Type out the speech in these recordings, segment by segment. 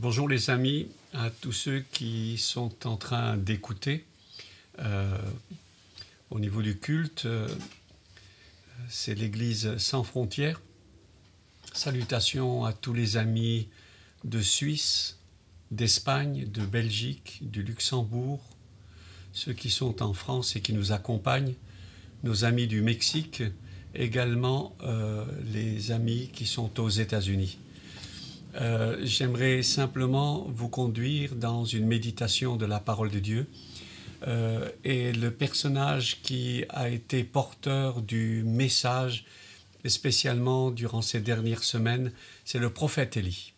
Bonjour les amis, à tous ceux qui sont en train d'écouter. Au niveau du culte, c'est l'Église sans frontières. Salutations à tous les amis de Suisse, d'Espagne, de Belgique, du Luxembourg, ceux qui sont en France et qui nous accompagnent, nos amis du Mexique, également les amis qui sont aux États-Unis. J'aimerais simplement vous conduire dans une méditation de la parole de Dieu. Et le personnage qui a été porteur du message, spécialement durant ces dernières semaines, c'est le prophète Élie.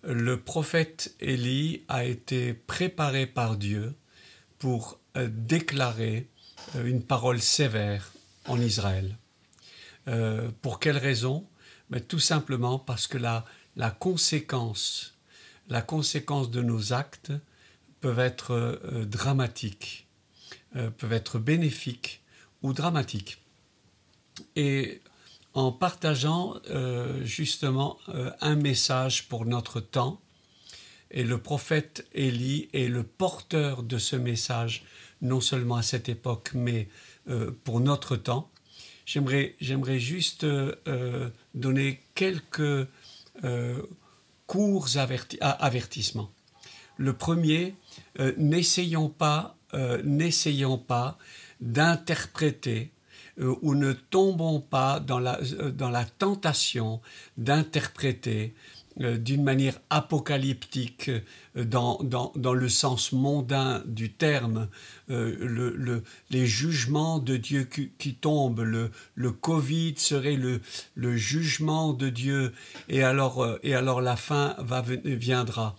Le prophète Élie a été préparé par Dieu pour déclarer une parole sévère en Israël. Pour quelle raison? Tout simplement parce que la conséquence de nos actes peuvent être dramatiques, peuvent être bénéfiques ou dramatiques. Et en partageant justement un message pour notre temps, et le prophète Élie est le porteur de ce message, non seulement à cette époque, mais pour notre temps, j'aimerais juste donner quelques courts avertissements. Le premier, n'essayons pas d'interpréter ou ne tombons pas dans la tentation d'interpréter d'une manière apocalyptique dans le sens mondain du terme, les jugements de Dieu qui tombent, le Covid serait le jugement de Dieu, et alors la fin viendra.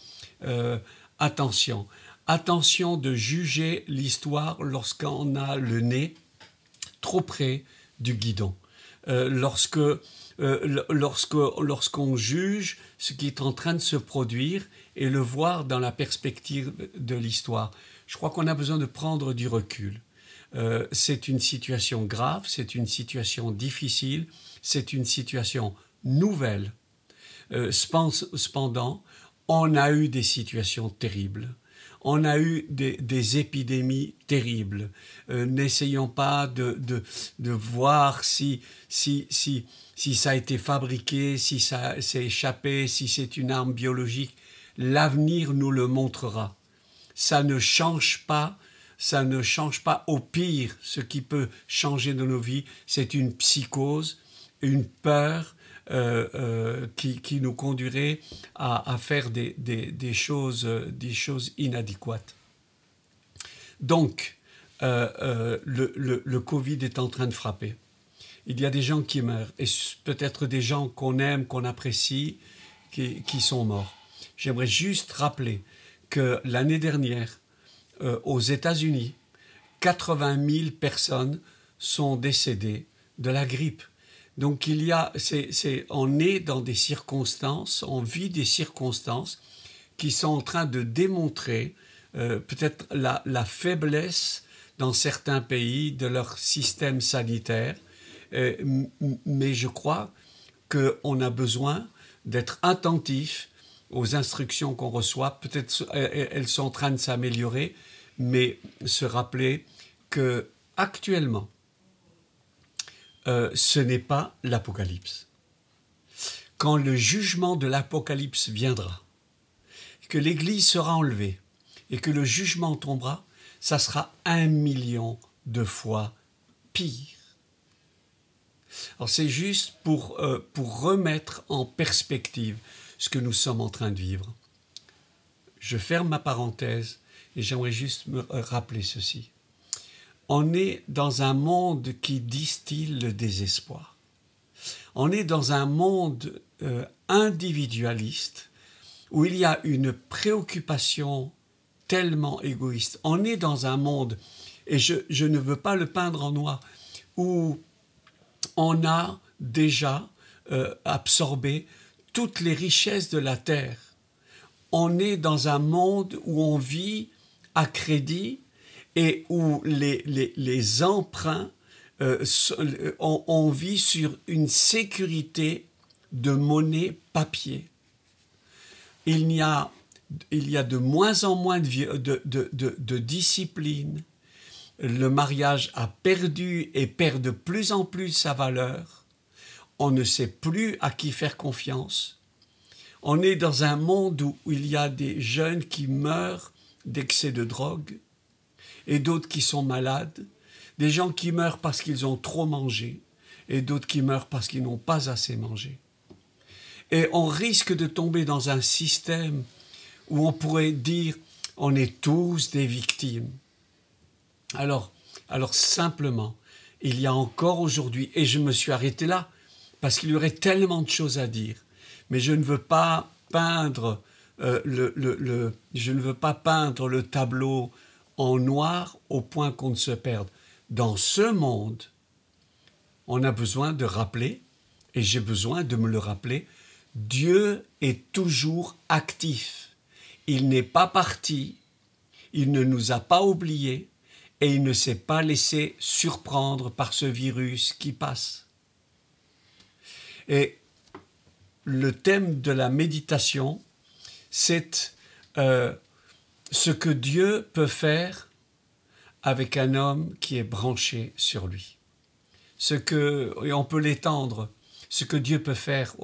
Attention de juger l'histoire lorsqu'on a le nez trop près du guidon. Lorsqu'on juge ce qui est en train de se produire et le voir dans la perspective de l'histoire. Je crois qu'on a besoin de prendre du recul. C'est une situation grave, c'est une situation difficile, c'est une situation nouvelle. Cependant, on a eu des situations terribles. On a eu des épidémies terribles. N'essayons pas de voir si ça a été fabriqué, si ça s'est échappé, si c'est une arme biologique. L'avenir nous le montrera. Ça ne change pas au pire. Ce qui peut changer de nos vies, c'est une psychose, une peur qui nous conduirait à faire des choses inadéquates. Donc, le Covid est en train de frapper. Il y a des gens qui meurent, et peut-être des gens qu'on aime, qu'on apprécie, qui sont morts. J'aimerais juste rappeler que l'année dernière, aux États-Unis, 80 000 personnes sont décédées de la grippe. Donc on est dans des circonstances, on vit des circonstances qui sont en train de démontrer peut-être la faiblesse dans certains pays de leur système sanitaire. Mais je crois qu'on a besoin d'être attentif aux instructions qu'on reçoit. Peut-être elles sont en train de s'améliorer, mais se rappeler qu'actuellement, ce n'est pas l'Apocalypse. Quand le jugement de l'Apocalypse viendra, que l'Église sera enlevée et que le jugement tombera, ça sera 1 million de fois pire. Alors c'est juste pour remettre en perspective ce que nous sommes en train de vivre. Je ferme ma parenthèse et j'aimerais juste me rappeler ceci. On est dans un monde qui distille le désespoir. On est dans un monde individualiste où il y a une préoccupation tellement égoïste. On est dans un monde, et je ne veux pas le peindre en noir, où on a déjà absorbé toutes les richesses de la terre. On est dans un monde où on vit à crédit et où les emprunts, on vit sur une sécurité de monnaie papier. Il n'y a il y a de moins en moins de discipline. Le mariage a perdu et perd de plus en plus sa valeur. On ne sait plus à qui faire confiance. On est dans un monde où il y a des jeunes qui meurent d'excès de drogue et d'autres qui sont malades, des gens qui meurent parce qu'ils ont trop mangé et d'autres qui meurent parce qu'ils n'ont pas assez mangé. Et on risque de tomber dans un système où on pourrait dire on est tous des victimes. Alors simplement, il y a encore aujourd'hui, et je me suis arrêté là, parce qu'il y aurait tellement de choses à dire, mais je ne veux pas peindre je ne veux pas peindre le tableau en noir au point qu'on ne se perde. Dans ce monde, on a besoin de rappeler, et j'ai besoin de me le rappeler, Dieu est toujours actif. Il n'est pas parti, il ne nous a pas oubliés, et il ne s'est pas laissé surprendre par ce virus qui passe. Et le thème de la méditation, c'est ce que Dieu peut faire avec un homme qui est branché sur lui. Et on peut l'étendre, ce que Dieu peut faire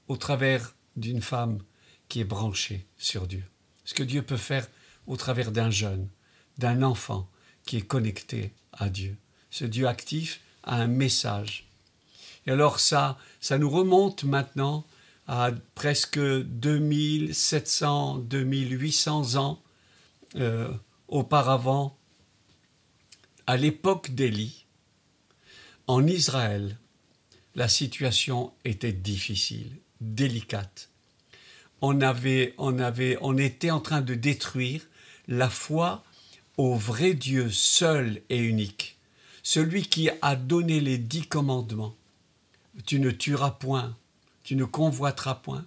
au travers d'une femme qui est branchée sur Dieu. Ce que Dieu peut faire au travers d'un jeune, d'un enfant qui est connecté à Dieu. Ce Dieu actif a un message. Et alors ça nous remonte maintenant à presque 2700, 2800 ans auparavant, à l'époque d'Élie, en Israël, la situation était difficile, délicate. On était en train de détruire la foi au vrai Dieu seul et unique, celui qui a donné les 10 commandements. Tu ne tueras point, tu ne convoiteras point,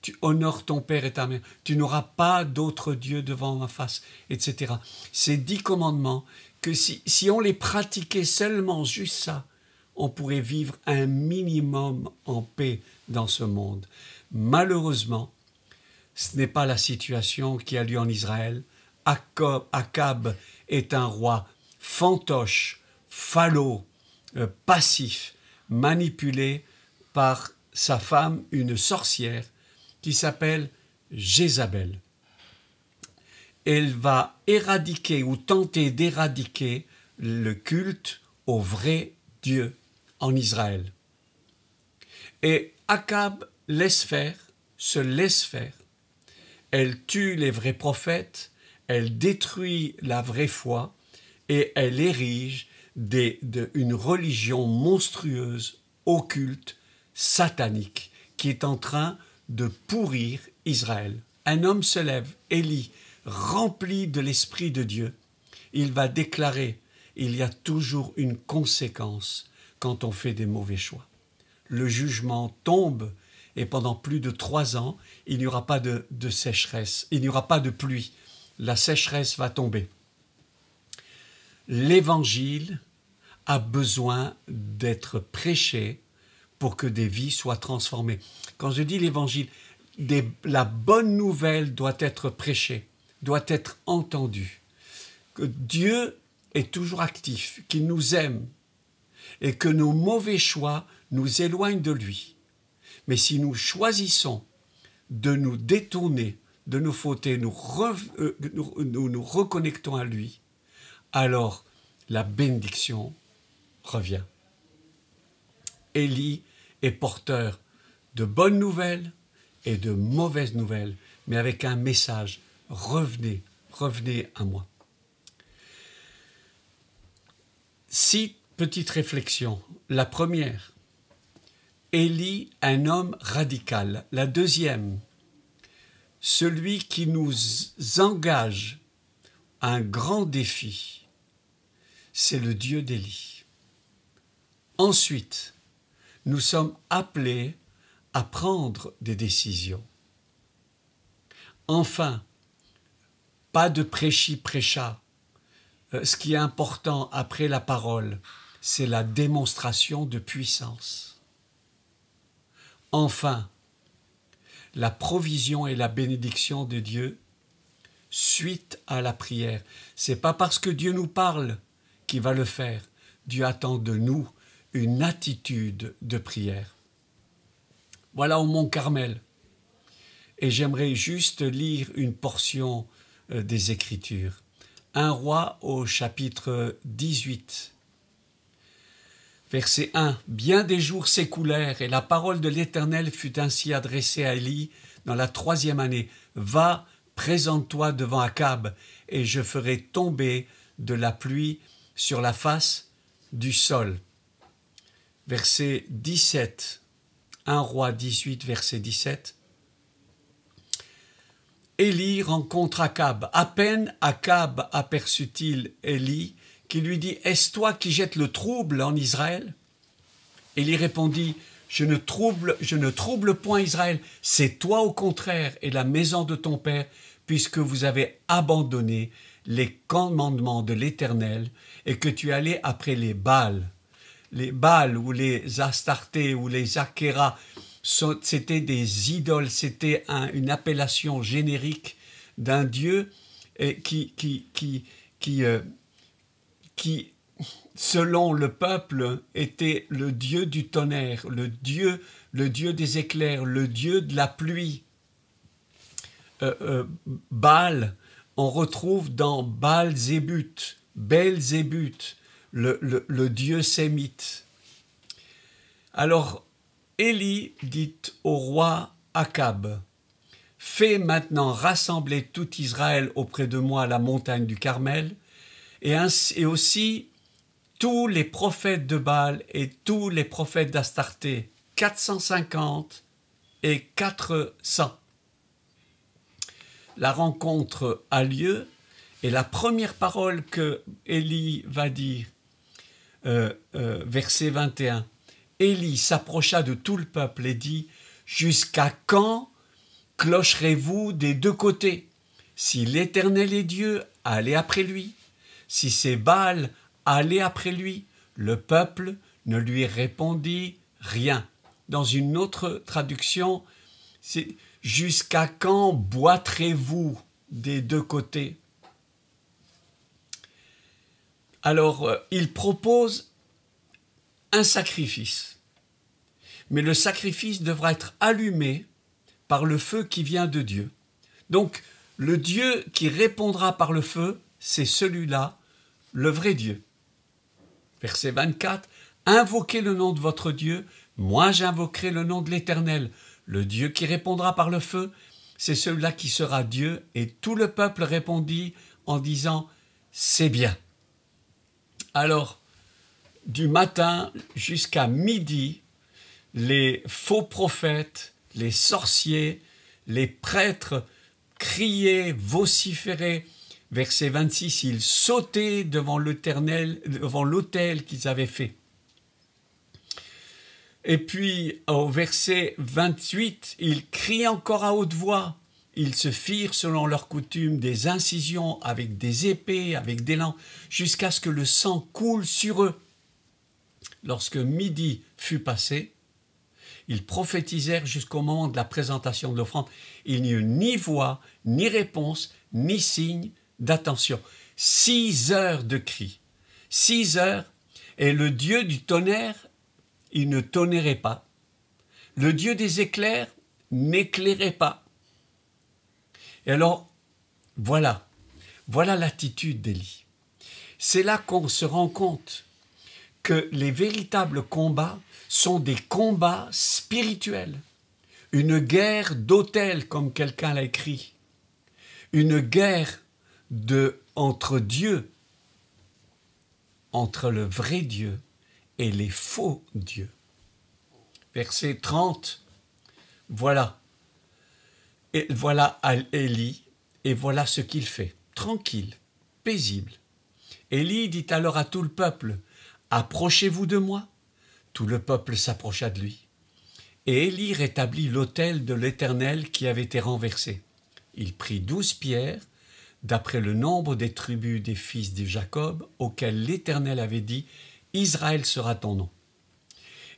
tu honores ton père et ta mère, tu n'auras pas d'autre Dieu devant ma face, etc. Ces 10 commandements, que si on les pratiquait seulement juste ça, on pourrait vivre un minimum en paix dans ce monde. Malheureusement, ce n'est pas la situation qui a lieu en Israël. Akab est un roi fantoche, falot, passif, manipulé par sa femme, une sorcière, qui s'appelle Jézabel. Elle va éradiquer ou tenter d'éradiquer le culte au vrai Dieu en Israël. Et Akab se laisse faire. Elle tue les vrais prophètes, elle détruit la vraie foi et elle érige une religion monstrueuse, occulte, satanique, qui est en train de pourrir Israël. Un homme se lève, Élie, rempli de l'Esprit de Dieu. Il va déclarer, il y a toujours une conséquence quand on fait des mauvais choix. Le jugement tombe et pendant plus de 3 ans, il n'y aura pas de sécheresse, il n'y aura pas de pluie. La sécheresse va tomber. L'Évangile a besoin d'être prêché pour que des vies soient transformées. Quand je dis l'Évangile, la bonne nouvelle doit être prêchée, doit être entendue. Que Dieu est toujours actif, qu'il nous aime et que nos mauvais choix nous éloignent de lui. Mais si nous choisissons de nous détourner de nos fautes et nous reconnectons à lui, alors la bénédiction revient. Élie est porteur de bonnes nouvelles et de mauvaises nouvelles, mais avec un message, revenez à moi. 6 petites réflexions. La première, Élie, un homme radical. La deuxième, celui qui nous engage à un grand défi, c'est le Dieu d'Élie. Ensuite, nous sommes appelés à prendre des décisions. Enfin, pas de prêchi-prêcha. Ce qui est important après la parole, c'est la démonstration de puissance. Enfin, la provision et la bénédiction de Dieu suite à la prière. C'est pas parce que Dieu nous parle qu'il va le faire. Dieu attend de nous une attitude de prière. Voilà au Mont Carmel. Et j'aimerais juste lire une portion des Écritures. 1 Roi au chapitre 18. Verset 1. Bien des jours s'écoulèrent et la parole de l'Éternel fut ainsi adressée à Élie dans la 3e année. Va, présente-toi devant Akab et je ferai tomber de la pluie sur la face du sol. Verset 17. 1 Roi 18, verset 17. Élie rencontre Akab. À peine Akab aperçut-il Élie, qui lui dit « Est-ce toi qui jettes le trouble en Israël ?» Élie répondit « Je ne trouble point Israël, c'est toi au contraire et la maison de ton père, puisque vous avez abandonné les commandements de l'Éternel et que tu es allé après les Baals. » Les Baals ou les Astartés ou les Achéras, c'était des idoles, c'était une appellation générique d'un dieu qui, selon le peuple, était le dieu du tonnerre, le dieu des éclairs, le dieu de la pluie. Baal, on retrouve dans Baal-Zébut, Bel-Zébut, le dieu sémite. Alors, Élie dit au roi Akab, « Fais maintenant rassembler tout Israël auprès de moi à la montagne du Carmel, et aussi tous les prophètes de Baal et tous les prophètes d'Astarté, 450 et 400. » La rencontre a lieu, et la première parole que Élie va dire, verset 21, Élie s'approcha de tout le peuple et dit « Jusqu'à quand clocherez-vous des deux côtés? Si l'Éternel est Dieu, allez après lui. Si c'est Baal, allez après lui. » Le peuple ne lui répondit rien. Dans une autre traduction, c'est « Jusqu'à quand boiterez-vous des deux côtés ?» Alors, il propose un sacrifice. Mais le sacrifice devra être allumé par le feu qui vient de Dieu. Donc, le Dieu qui répondra par le feu, c'est celui-là, le vrai Dieu. Verset 24, « Invoquez le nom de votre Dieu, moi j'invoquerai le nom de l'Éternel. Le Dieu qui répondra par le feu, c'est celui-là qui sera Dieu. » Et tout le peuple répondit en disant, « C'est bien. » Alors, du matin jusqu'à midi, les faux prophètes, les sorciers, les prêtres criaient, vociféraient. Verset 26, ils sautaient devant l'Éternel, devant l'autel qu'ils avaient fait. Et puis, au verset 28, ils crient encore à haute voix. Ils se firent, selon leur coutume, des incisions avec des épées, avec des lances, jusqu'à ce que le sang coule sur eux. Lorsque midi fut passé, ils prophétisèrent jusqu'au moment de la présentation de l'offrande. Il n'y eut ni voix, ni réponse, ni signe d'attention. 6 heures de cris. 6 heures, et le Dieu du tonnerre, il ne tonnerrait pas. Le Dieu des éclairs n'éclairait pas. Et alors, voilà l'attitude d'Élie. C'est là qu'on se rend compte que les véritables combats sont des combats spirituels. Une guerre d'autel, comme quelqu'un l'a écrit. Une guerre entre Dieu, entre le vrai Dieu et les faux dieux. Verset 30, voilà. Et voilà Élie, et voilà ce qu'il fait. Tranquille, paisible. Élie dit alors à tout le peuple, « Approchez-vous de moi. » Tout le peuple s'approcha de lui. Et Élie rétablit l'autel de l'Éternel qui avait été renversé. Il prit 12 pierres, d'après le nombre des tribus des fils de Jacob, auxquels l'Éternel avait dit, « Israël sera ton nom. »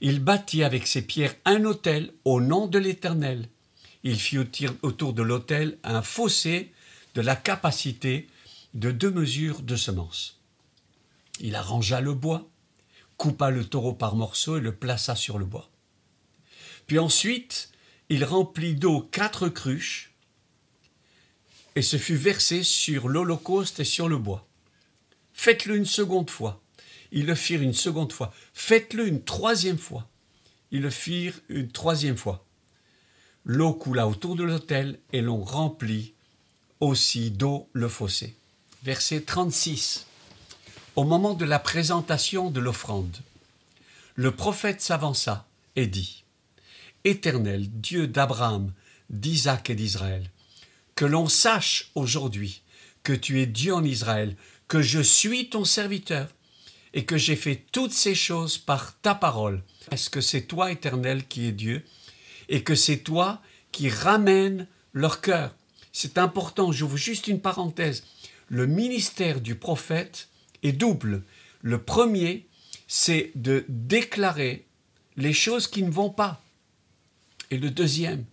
Il bâtit avec ces pierres un autel au nom de l'Éternel. il fit autour de l'autel un fossé de la capacité de 2 mesures de semences. Il arrangea le bois, coupa le taureau par morceaux et le plaça sur le bois. Puis ensuite, il remplit d'eau 4 cruches et ce fut versé sur l'holocauste et sur le bois. Faites-le une seconde fois. Ils le firent une seconde fois. Faites-le une troisième fois. Ils le firent une troisième fois. L'eau coula autour de l'autel et l'on remplit aussi d'eau le fossé. Verset 36. Au moment de la présentation de l'offrande, le prophète s'avança et dit : Éternel, Dieu d'Abraham, d'Isaac et d'Israël, que l'on sache aujourd'hui que tu es Dieu en Israël, que je suis ton serviteur et que j'ai fait toutes ces choses par ta parole. Est-ce que c'est toi, Éternel, qui es Dieu et que c'est toi qui ramènes leur cœur? C'est important, j'ouvre juste une parenthèse. Le ministère du prophète est double. Le premier, c'est de déclarer les choses qui ne vont pas. Et le deuxième,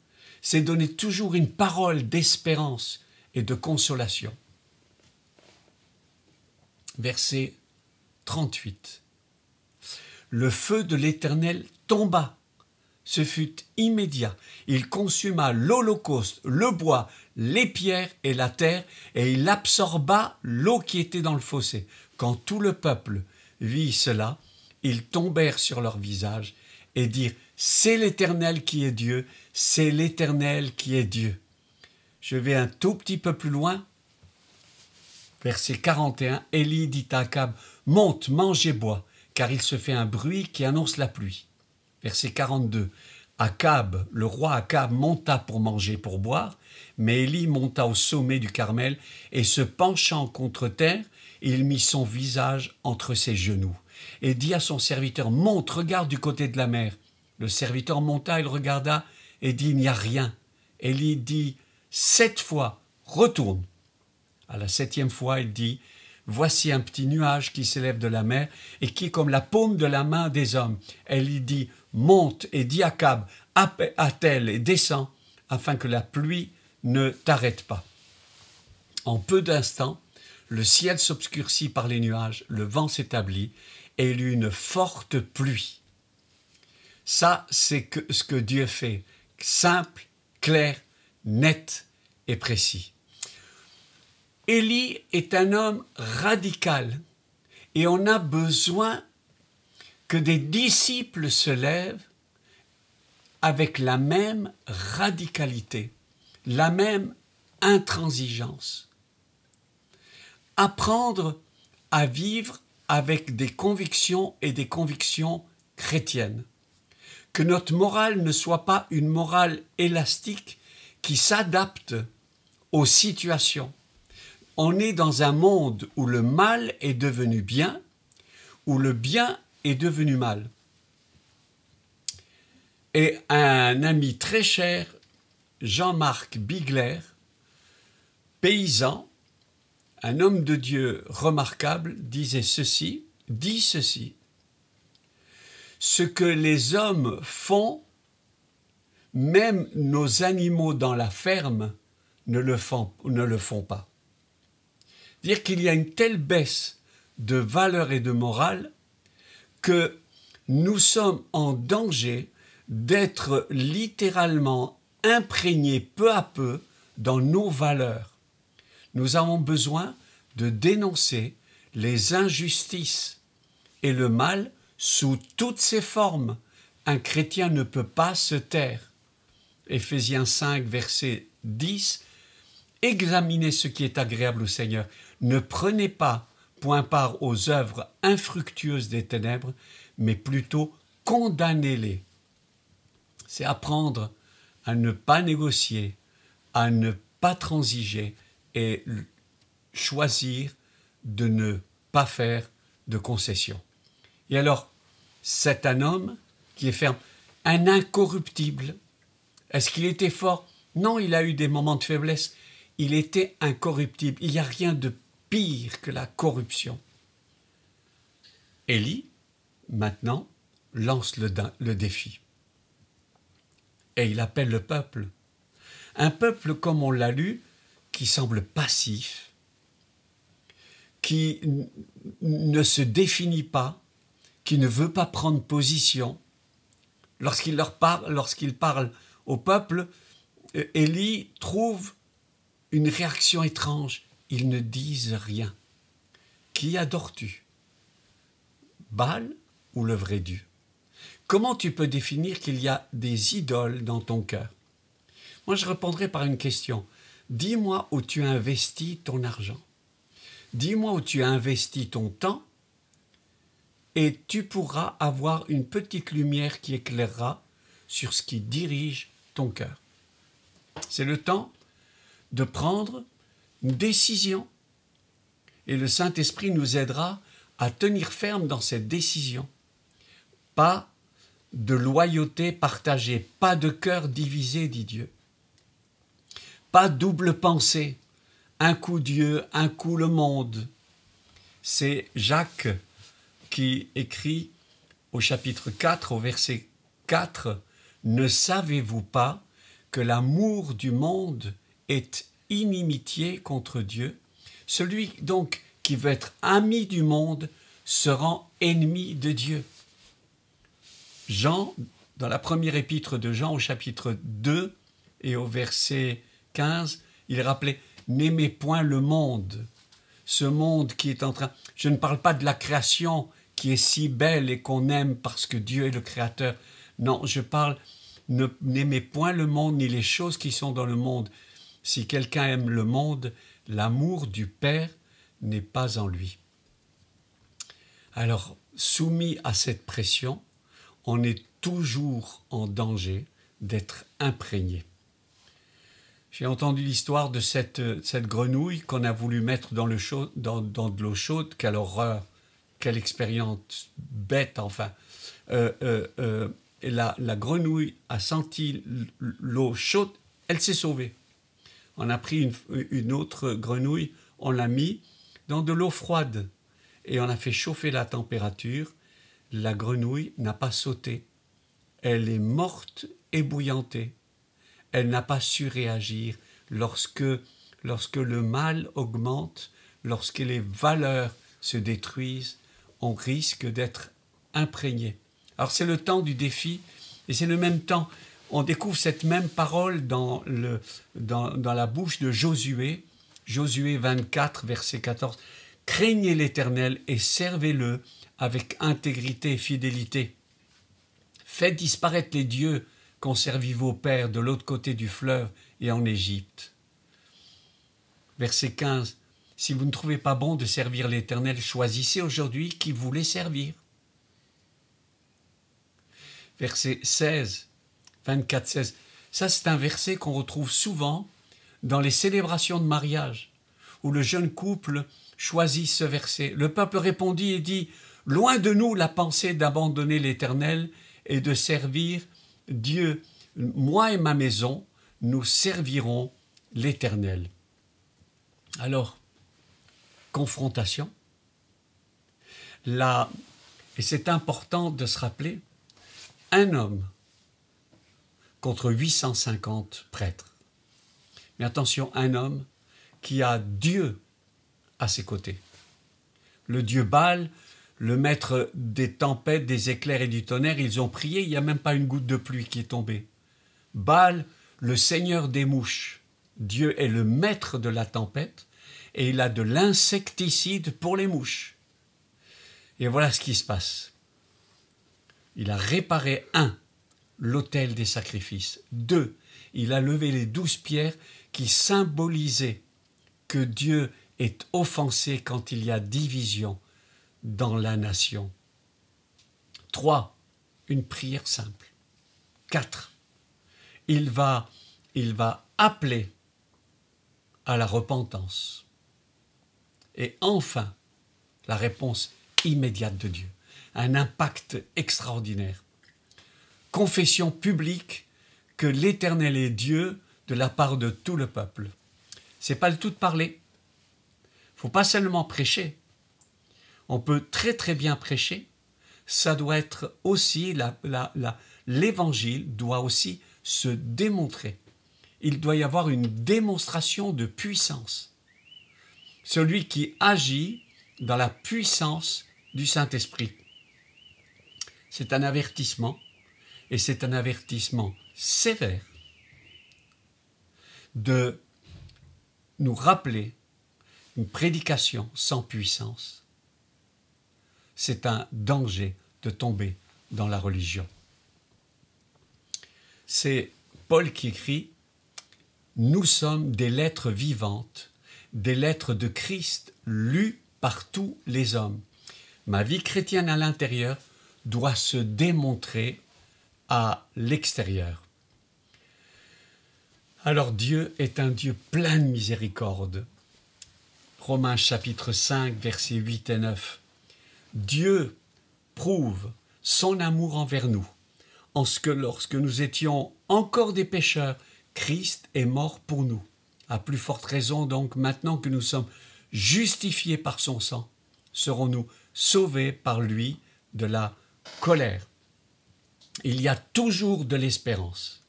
c'est donner toujours une parole d'espérance et de consolation. Verset 38. Le feu de l'Éternel tomba. Ce fut immédiat. Il consuma l'holocauste, le bois, les pierres et la terre, et il absorba l'eau qui était dans le fossé. Quand tout le peuple vit cela, ils tombèrent sur leur visage et dirent : c'est l'Éternel qui est Dieu, c'est l'Éternel qui est Dieu. Je vais un tout petit peu plus loin. Verset 41, Élie dit à Akab : monte, mange et bois, car il se fait un bruit qui annonce la pluie. Verset 42, le roi Akab monta pour manger et pour boire, mais Élie monta au sommet du Carmel et se penchant contre terre, il mit son visage entre ses genoux et dit à son serviteur : monte, regarde du côté de la mer. Le serviteur monta, il regarda et dit : il n'y a rien. Élie dit 7 fois : retourne. À la 7e fois, il dit : voici un petit nuage qui s'élève de la mer et qui est comme la paume de la main des hommes. Elle y dit : monte et dis à Akab, attelle et descends, afin que la pluie ne t'arrête pas. En peu d'instants, le ciel s'obscurcit par les nuages, le vent s'établit et il y eut une forte pluie. Ça, c'est ce que Dieu fait, simple, clair, net et précis. Élie est un homme radical et on a besoin que des disciples se lèvent avec la même radicalité, la même intransigeance. Apprendre à vivre avec des convictions et des convictions chrétiennes. Que notre morale ne soit pas une morale élastique qui s'adapte aux situations. On est dans un monde où le mal est devenu bien, où le bien est devenu mal. Et un ami très cher, Jean-Marc Bigler, paysan, un homme de Dieu remarquable, dit ceci, ce que les hommes font, même nos animaux dans la ferme ne le font pas. Dire qu'il y a une telle baisse de valeur et de morale que nous sommes en danger d'être littéralement imprégnés peu à peu dans nos valeurs. Nous avons besoin de dénoncer les injustices et le mal sous toutes ses formes. Un chrétien ne peut pas se taire. Éphésiens 5, verset 10, « Examinez ce qui est agréable au Seigneur. Ne prenez pas point part aux œuvres infructueuses des ténèbres, mais plutôt condamnez-les. » C'est apprendre à ne pas négocier, à ne pas transiger et choisir de ne pas faire de concessions. Et alors, c'est un homme qui est ferme, un incorruptible. Est-ce qu'il était fort? Non, il a eu des moments de faiblesse. Il était incorruptible. Il n'y a rien de pire que la corruption. Élie, maintenant, lance le défi. Et il appelle le peuple Un peuple, comme on l'a lu, qui semble passif, qui ne se définit pas, qui ne veut pas prendre position. Lorsqu'il parle au peuple, Élie trouve une réaction étrange. Ils ne disent rien. Qui adores-tu? Baal ou le vrai Dieu? Comment tu peux définir qu'il y a des idoles dans ton cœur? Moi, je répondrai par une question. Dis-moi où tu as investi ton argent. Dis-moi où tu as investi ton temps et tu pourras avoir une petite lumière qui éclairera sur ce qui dirige ton cœur. C'est le temps de prendre une décision et le Saint-Esprit nous aidera à tenir ferme dans cette décision. Pas de loyauté partagée, pas de cœur divisé, dit Dieu. Pas double pensée, un coup Dieu, un coup le monde. C'est Jacques qui écrit au chapitre 4, au verset 4, « Ne savez-vous pas que l'amour du monde est inimitié contre Dieu? Celui donc qui veut être ami du monde se rend ennemi de Dieu. » Jean, dans la première épître de Jean, au chapitre 2 et au verset 15, il rappelait « N'aimez point le monde ». Ce monde qui est en train... Je ne parle pas de la création qui est si belle et qu'on aime parce que Dieu est le créateur. Non, je parle, n'aimez point le monde ni les choses qui sont dans le monde. Si quelqu'un aime le monde, l'amour du Père n'est pas en lui. Alors, soumis à cette pression, on est toujours en danger d'être imprégné. J'ai entendu l'histoire de cette grenouille qu'on a voulu mettre dans de l'eau chaude. Quelle horreur, quelle expérience bête, enfin. Et la grenouille a senti l'eau chaude, elle s'est sauvée. On a pris une autre grenouille, on l'a mis dans de l'eau froide et on a fait chauffer la température. La grenouille n'a pas sauté. Elle est morte ébouillantée. Elle n'a pas su réagir lorsque le mal augmente, lorsque les valeurs se détruisent, on risque d'être imprégné. Alors c'est le temps du défi et c'est le même temps. On découvre cette même parole dans la bouche de Josué, Josué 24, verset 14. « Craignez l'Éternel et servez-le avec intégrité et fidélité. Faites disparaître les dieux qu'ont servi vos pères de l'autre côté du fleuve et en Égypte. » Verset 15. « Si vous ne trouvez pas bon de servir l'Éternel, choisissez aujourd'hui qui vous voulez servir. » Verset 16, 24, 16. Ça, c'est un verset qu'on retrouve souvent dans les célébrations de mariage, où le jeune couple choisit ce verset. Le peuple répondit et dit « Loin de nous la pensée d'abandonner l'Éternel et de servir Dieu. Moi et ma maison, nous servirons l'Éternel. » Alors, confrontation. Là, et c'est important de se rappeler, un homme contre 850 prêtres. Mais attention, un homme qui a Dieu à ses côtés. Le dieu Baal, le maître des tempêtes, des éclairs et du tonnerre, ils ont prié, il n'y a même pas une goutte de pluie qui est tombée. Baal, le seigneur des mouches, Dieu est le maître de la tempête et il a de l'insecticide pour les mouches. Et voilà ce qui se passe. Il a réparé, 1, l'autel des sacrifices. 2, il a levé les 12 pierres qui symbolisaient que Dieu est offensé quand il y a division dans la nation. 3, une prière simple. 4, il va appeler à la repentance. Et enfin, la réponse immédiate de Dieu. Un impact extraordinaire. Confession publique que l'Éternel est Dieu de la part de tout le peuple. C'est pas le tout de parler. Il ne faut pas seulement prêcher. On peut très très bien prêcher. Ça doit être aussi, l'évangile doit aussi se démontrer. il doit y avoir une démonstration de puissance. Celui qui agit dans la puissance du Saint-Esprit. C'est un avertissement, et c'est un avertissement sévère de nous rappeler une prédication sans puissance. C'est un danger de tomber dans la religion. C'est Paul qui écrit « Nous sommes des lettres vivantes, des lettres de Christ lues par tous les hommes. Ma vie chrétienne à l'intérieur doit se démontrer à l'extérieur. » Alors Dieu est un Dieu plein de miséricorde. Romains chapitre 5, versets 8 et 9. Dieu prouve son amour envers nous, en ce que lorsque nous étions encore des pécheurs, Christ est mort pour nous. À plus forte raison donc, maintenant que nous sommes justifiés par son sang, serons-nous sauvés par lui de la colère. Il y a toujours de l'espérance.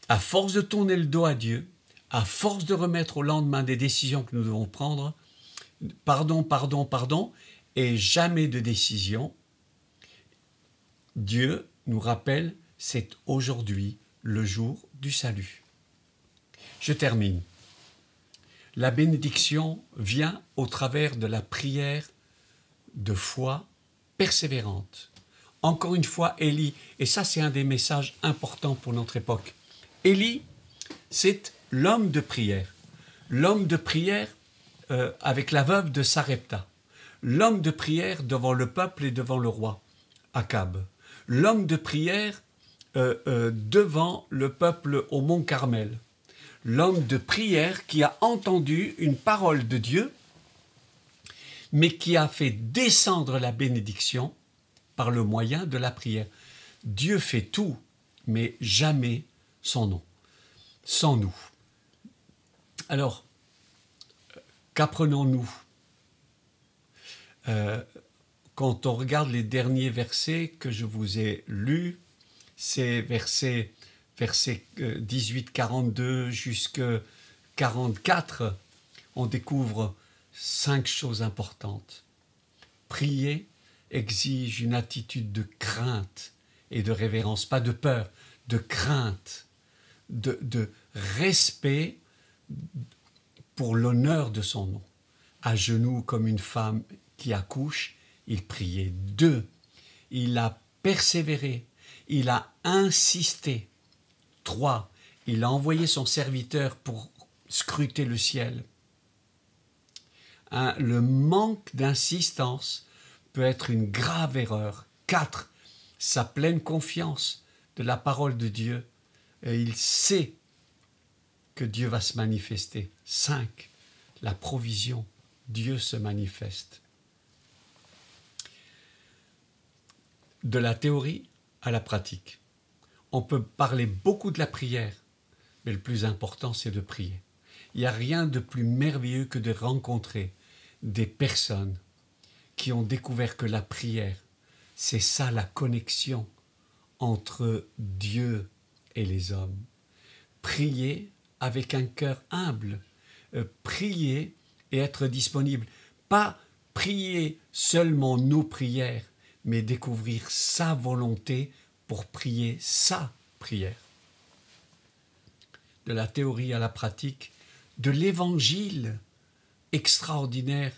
À force de tourner le dos à Dieu, à force de remettre au lendemain des décisions que nous devons prendre, pardon, et jamais de décision, Dieu nous rappelle, c'est aujourd'hui le jour du salut. Je termine. La bénédiction vient au travers de la prière de foi persévérante. Encore une fois, Élie, et ça c'est un des messages importants pour notre époque. Élie, c'est l'homme de prière. L'homme de prière avec la veuve de Sarepta. L'homme de prière devant le peuple et devant le roi, Akab. L'homme de prière devant le peuple au mont Carmel. L'homme de prière qui a entendu une parole de Dieu, mais qui a fait descendre la bénédiction par le moyen de la prière. Dieu fait tout, mais jamais son nom, sans nous. Alors, qu'apprenons-nous quand on regarde les derniers versets que je vous ai lus, c'est versets 18-42 jusqu'à 44, on découvre 5 choses importantes. Prier exige une attitude de crainte et de révérence, pas de peur, de crainte, de respect pour l'honneur de son nom. À genoux comme une femme qui accouche, il priait. 2, il a persévéré, il a insisté. 3, il a envoyé son serviteur pour scruter le ciel. Le manque d'insistance peut être une grave erreur. 4, sa pleine confiance de la parole de Dieu. Et il sait que Dieu va se manifester. 5, la provision. Dieu se manifeste. De la théorie à la pratique. On peut parler beaucoup de la prière, mais le plus important, c'est de prier. Il n'y a rien de plus merveilleux que de rencontrer des personnes qui ont découvert que la prière, c'est ça la connexion entre Dieu et les hommes. Prier avec un cœur humble, prier et être disponible. Pas prier seulement nos prières, mais découvrir sa volonté pour prier sa prière. De la théorie à la pratique, de l'évangile extraordinaire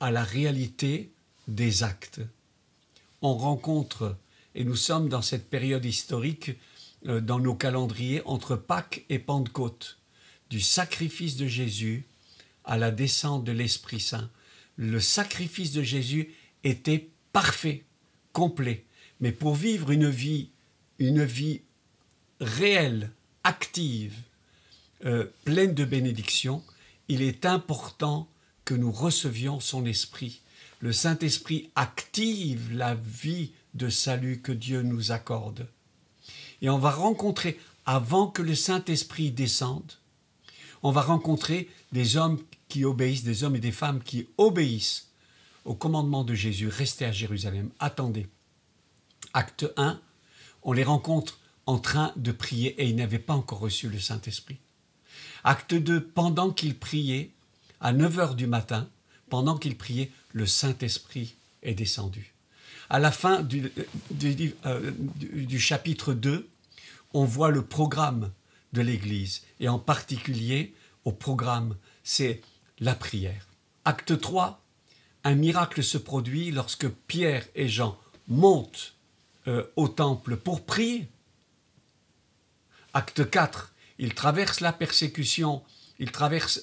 à la réalité des actes. On rencontre, et nous sommes dans cette période historique, dans nos calendriers, entre Pâques et Pentecôte, du sacrifice de Jésus à la descente de l'Esprit Saint. Le sacrifice de Jésus était parfait, complet. Mais pour vivre une vie réelle, active, pleine de bénédictions, il est important que nous recevions son Esprit. Le Saint-Esprit active la vie de salut que Dieu nous accorde. Et on va rencontrer, avant que le Saint-Esprit descende, on va rencontrer des hommes qui obéissent, des hommes et des femmes qui obéissent au commandement de Jésus. Restez à Jérusalem, attendez. Acte 1, on les rencontre en train de prier et il n'avait pas encore reçu le Saint-Esprit. Acte 2, pendant qu'il priait, à 9 heures du matin, pendant qu'il priait, le Saint-Esprit est descendu. À la fin du chapitre 2, on voit le programme de l'Église, et en particulier au programme, c'est la prière. Acte 3, un miracle se produit lorsque Pierre et Jean montent au temple pour prier. Acte 4, ils traversent la persécution, ils traversent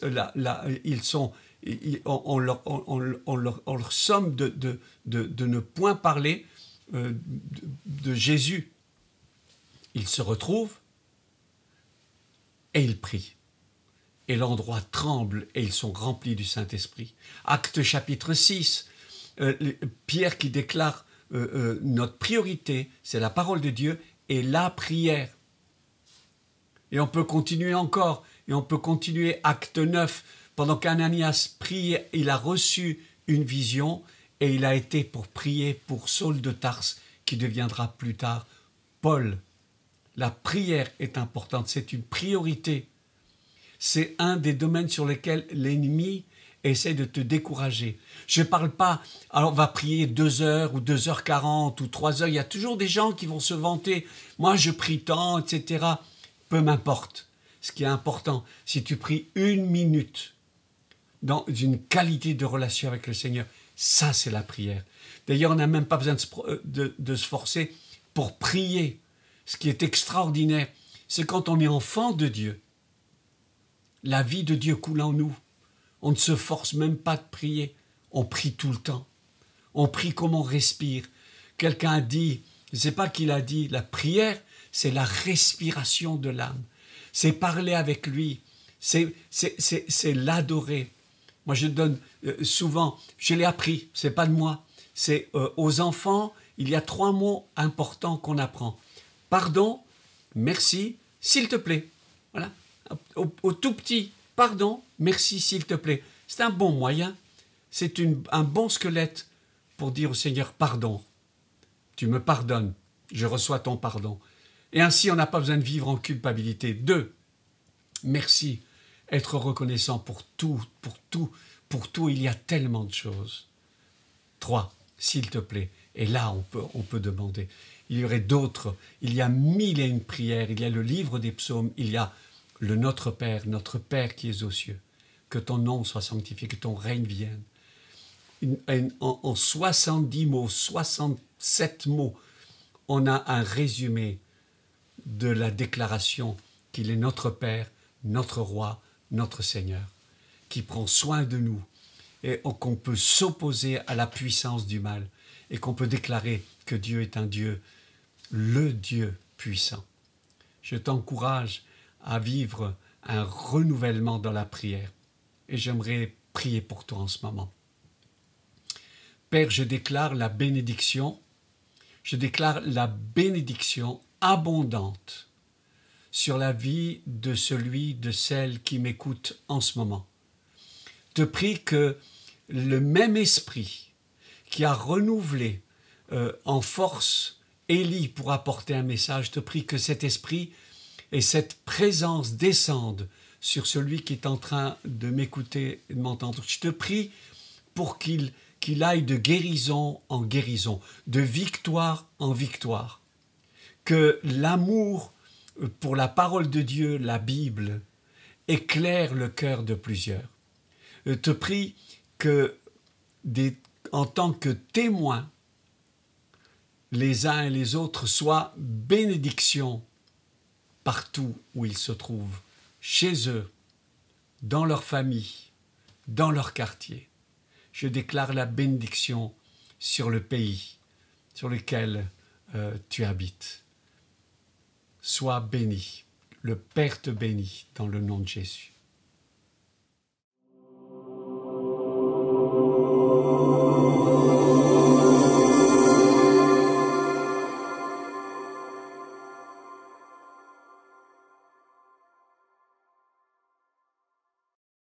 on leur somme de ne point parler de Jésus. Ils se retrouvent et ils prient. Et l'endroit tremble et ils sont remplis du Saint-Esprit. Acte chapitre 6, Pierre qui déclare notre priorité, c'est la parole de Dieu et la prière. Et on peut continuer encore, et on peut continuer acte 9, pendant qu'Ananias priait, il a reçu une vision et il a été pour prier pour Saul de Tarse, qui deviendra plus tard Paul. La prière est importante, c'est une priorité. C'est un des domaines sur lesquels l'ennemi essaie de te décourager. Je ne parle pas, alors on va prier 2 heures ou 2h40 ou 3 heures, il y a toujours des gens qui vont se vanter, moi je prie tant, etc. Peu m'importe. Ce qui est important, si tu pries 1 minute dans une qualité de relation avec le Seigneur, ça c'est la prière. D'ailleurs, on n'a même pas besoin de se forcer pour prier. Ce qui est extraordinaire, c'est quand on est enfant de Dieu, la vie de Dieu coule en nous. On ne se force même pas de prier. On prie tout le temps. On prie comme on respire. Quelqu'un a dit, je ne sais pas qui l'a dit, la prière, c'est la respiration de l'âme. C'est parler avec lui. C'est l'adorer. Moi, je donne souvent, je l'ai appris, ce n'est pas de moi. C'est aux enfants, il y a 3 mots importants qu'on apprend. Pardon, merci, s'il te plaît. Voilà. Au tout petit, pardon, merci, s'il te plaît. C'est un bon moyen. C'est un bon squelette pour dire au Seigneur, pardon. Tu me pardonnes, je reçois ton pardon. Et ainsi, on n'a pas besoin de vivre en culpabilité. 2, merci, être reconnaissant pour tout, il y a tellement de choses. 3, s'il te plaît. Et là, on peut demander. Il y aurait d'autres, il y a 1001 prières, il y a le livre des psaumes, il y a le Notre Père qui es aux cieux. Que ton nom soit sanctifié, que ton règne vienne. En 70 mots, 67 mots, on a un résumé de la déclaration qu'il est notre Père, notre Roi, notre Seigneur, qui prend soin de nous et qu'on peut s'opposer à la puissance du mal et qu'on peut déclarer que Dieu est un Dieu, le Dieu puissant. Je t'encourage à vivre un renouvellement dans la prière et j'aimerais prier pour toi en ce moment. Père, je déclare la bénédiction abondante sur la vie de celui, de celle qui m'écoute en ce moment. Je te prie que le même esprit qui a renouvelé en force Élie pour apporter un message, je te prie que cet esprit et cette présence descendent sur celui qui est en train de m'écouter et de m'entendre. Je te prie pour qu'il aille de guérison en guérison, de victoire en victoire, que l'amour pour la parole de Dieu, la Bible, éclaire le cœur de plusieurs. Je te prie que, en tant que témoins, les uns et les autres soient bénédictions partout où ils se trouvent, chez eux, dans leur famille, dans leur quartier. Je déclare la bénédiction sur le pays sur lequel tu habites. Sois béni. Le Père te bénit dans le nom de Jésus.